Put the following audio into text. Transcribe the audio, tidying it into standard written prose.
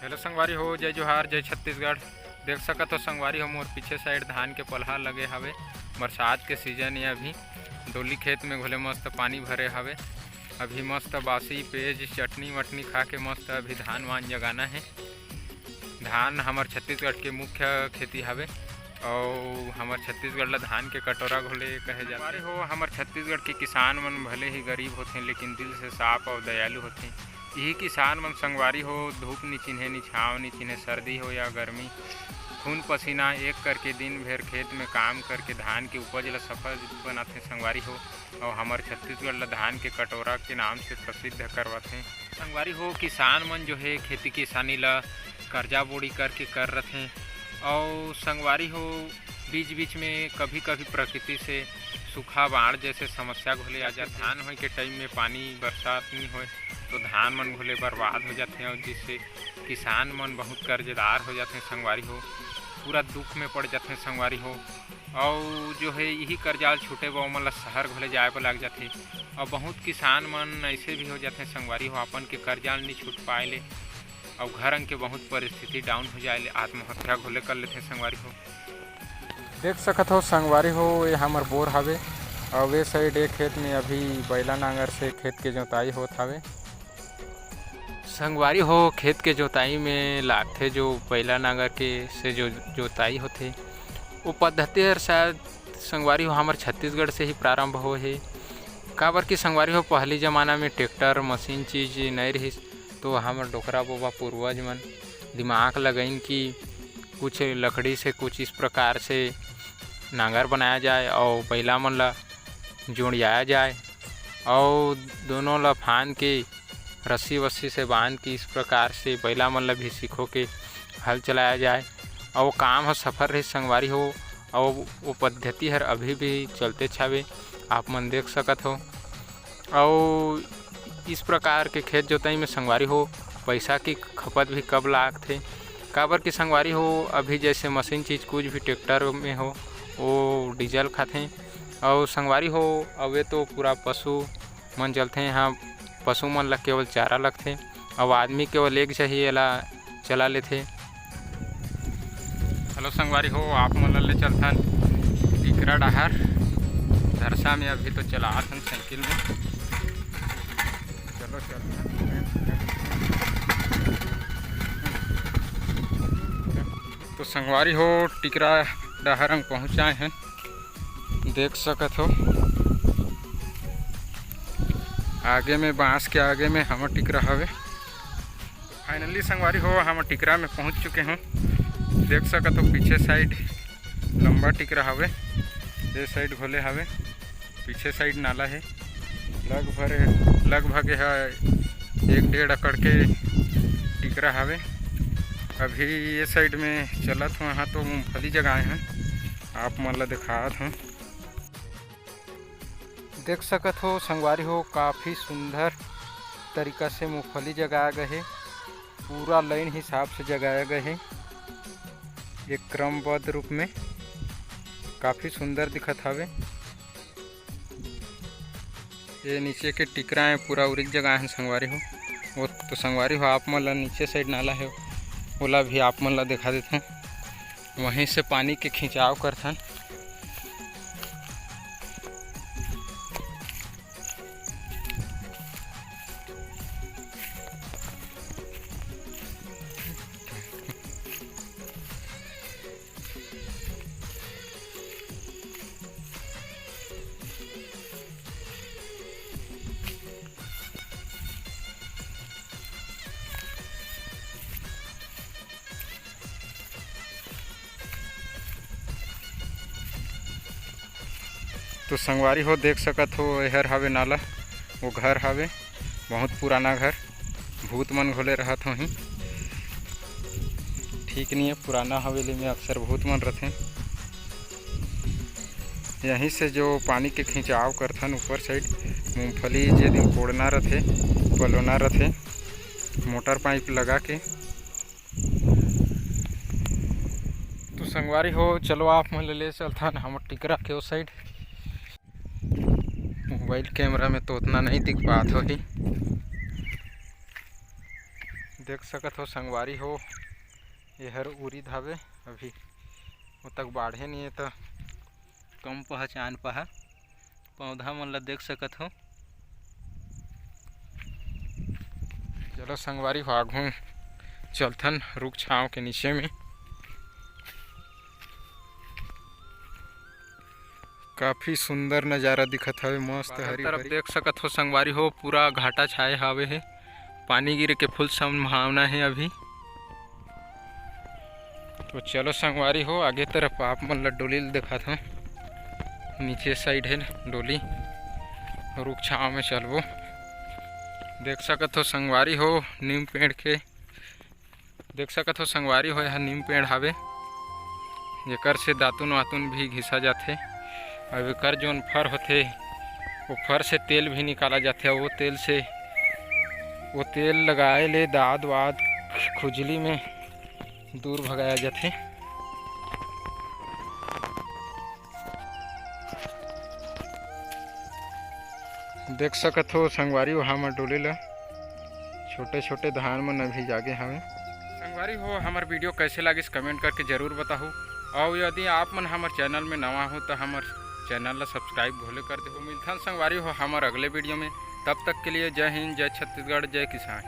Hello संगवारी हो, जय जोहार, जय छत्तीसगढ़। देख सकत हो संगवारी हो, मोर पीछे साइड धान के पलहा लगे हवे। बरसात के सीजन है अभी। डोली खेत में घोले मस्त पानी भरे हवे। अभी मस्त बासी पेज चटनी वटनी खा के मस्त अभी धान वान जगाना है। धान हमार छत्तीसगढ़ के मुख्य खेती हवे और हमार छत्तीसगढ़ ला धान के कटोरा घोले कहे जाते हो। हमार छत्तीसगढ़ के किसान मन भले ही गरीब होते लेकिन दिल से साफ और दयालु होते। यही किसान मन संगवारी हो धूप नहीं चिन्हे, नहीं छाँव नहीं चिन्हे, सर्दी हो या गर्मी, खून पसीना एक करके दिन भर खेत में काम करके धान के उपज ला सफल बनाते संगवारी हो। और हमारे छत्तीसगढ़ ला धान के कटोरा के नाम से प्रसिद्ध करवाते संगवारी हो। किसान मन जो है खेती किसानी ला कर्जा बोड़ी करके कर रहे। और संगवारी हो बीच बीच में कभी कभी प्रकृति से सूखा बाढ़ जैसे समस्या घोले आ जाते। धान हो के टाइम में पानी बरसात नहीं हो तो धान मन घोले बर्बाद हो जाते हैं और जिससे किसान मन बहुत कर्जदार हो जाते हैं संगवारी हो, पूरा दुख में पड़ जाते हैं संगवारी हो। और जो है यही कर्जा छूटे वो मन ला शहर घोले जाए पर लग जाते। और बहुत किसान मन ऐसे भी हो जाते हैं संगवारी हो, अपन के कर्जा नहीं छूट पाए ले और घर के बहुत परिस्थिति डाउन हो जाए ले आत्महत्या घोले कर लेते संगवारी हो। देख सकत हो संगवारी हो, ये हमार बोर हवे और वे साइड एक खेत में अभी बैला नांगर से खेत के जोताई होत हवे। संगवारी हो खेत के जोताई में लागथे जो बैला नांगर के से जो जोताई होथे वो पद्धति हर शायद संगवारी हो हमार छत्तीसगढ़ से ही प्रारंभ हो है। काबर कि संगवारी हो पहली ज़माना में ट्रैक्टर मशीन चीज़ नहीं रही तो हमार डोकरा बोबा पूर्वज मन दिमाग लगाइन कि कुछ लकड़ी से कुछ इस प्रकार से नांगर बनाया जाए और बैला मन ला जोड़ियाया जाए और दोनों ला फान के रस्सी वस्सी से बांध के इस प्रकार से बैला मन ला भी सीखो के हल चलाया जाए और वो काम हो सफल रही संगवारी हो। और वो पद्धति हर अभी भी चलते छावे, आप मन देख सकत हो। और इस प्रकार के खेत जोताई में संगवारी हो पैसा की खपत भी कब लागथे। काबर की संगवारी हो अभी जैसे मशीन चीज़ कुछ भी ट्रैक्टर में हो वो डीजल खाते और संगवारी हो अवे तो पूरा पशु मन चलते। यहाँ पशु मन ला केवल चारा लगथे और आदमी केवल एक चाहिए ला चला लेते। हेलो संगवारी हो, आप मन ले चलथन टिकरा डहर धरसा में। अभी तो चला आथन साइकिल में, चलो चलथन। तो संगवारी हो टिकरा डहर हम पहुँचाए हैं, देख सकत हो। आगे में बांस के आगे में हम टिकरा हवे। फाइनली संगवारी हो हम टिकरा में पहुंच चुके हैं। देख सकत हो पीछे साइड लंबा टिकरा हवे, ये साइड घोले हवे, पीछे साइड नाला है। लगभग है 1-1.5 एकड़ के टिकरा हवे। अभी ये साइड में चलत हूँ, यहाँ तो मूँगफली जगाए हैं, आप मन ला दिखात हूँ। देख सकत हो संगवारी हो काफ़ी सुंदर तरीका से मूँगफली जगाया गए है, पूरा लाइन हिसाब से जगाया गए है एक क्रमबद्ध रूप में, काफ़ी सुंदर दिखत हवे। ये नीचे के टिकरा है पूरा उरिक जगह है संगवारी हो। वो तो संगवारी हो आप मन ला नीचे साइड नाला है ओला भी आप मन ला दिखा देते हैं, वहीं से पानी के खिंचाव करथन। तो संगवारी हो देख सकत हो एहर हवे नाला, वो घर हवे बहुत पुराना घर, भूत मन घोले रहत हो ही, ठीक नहीं है। पुराना हवेली में अक्सर भूत मन रहते। यहीं से जो पानी के खिंचाव करथन ऊपर साइड मूंगफली जे दिन कोड़ना रहते पलोना रहते मोटर पाइप लगा के। तो संगवारी हो चलो आप मन ले चलथन हम टिकरा के उस साइड। मोबाइल कैमरा में तो उतना नहीं दिख पात हो ही, देख सकत हो संगवारी हो, यहर उरीद हवे। अभी वो तक बाढ़े नहीं है तो कम पहचान पाहा। पौधा मन ला देख सकत हो। चलो संगवारी हो आघू चलथन रुख छाँव के नीचे में। काफ़ी सुंदर नज़ारा दिखत हवे, मस्त हरी तरफ देख सकत हो संगवारी हो। पूरा घाटा छाए हवे है, पानी गिरे के फुल संभावना है अभी। तो चलो संगवारी हो आगे तरफ आप मन ला डोली दिखात हूँ। नीचे साइड है डोली, रुख छाँव में चलबो। देख सकत हो संगवारी हो नीम पेड़ के, देख सकत हो संगवारी हो यह नीम पेड़ हवे, जेकर से दातुन वातुन भी घिसा जाथे। अब एकर जोन फर होथे वो फर से तेल भी निकाला जाथे। वो तेल लगाए ले दाद वाद खुजली में दूर भगाया जाथे। देख सकत हो संगवारी हो हमर डोली ला छोटे छोटे धान मन अभी जागे हवे। संगवारी हो हमार वीडियो कैसे लागिस कमेंट करके ज़रूर बताओ। और यदि आप मन हमार चैनल में नवा हो तो हमार चैनल ला सब्सक्राइब भोले कर दे। मिलथन संगवारी हो हमार अगले वीडियो में। तब तक के लिए जय हिंद, जय छत्तीसगढ़, जय किसान।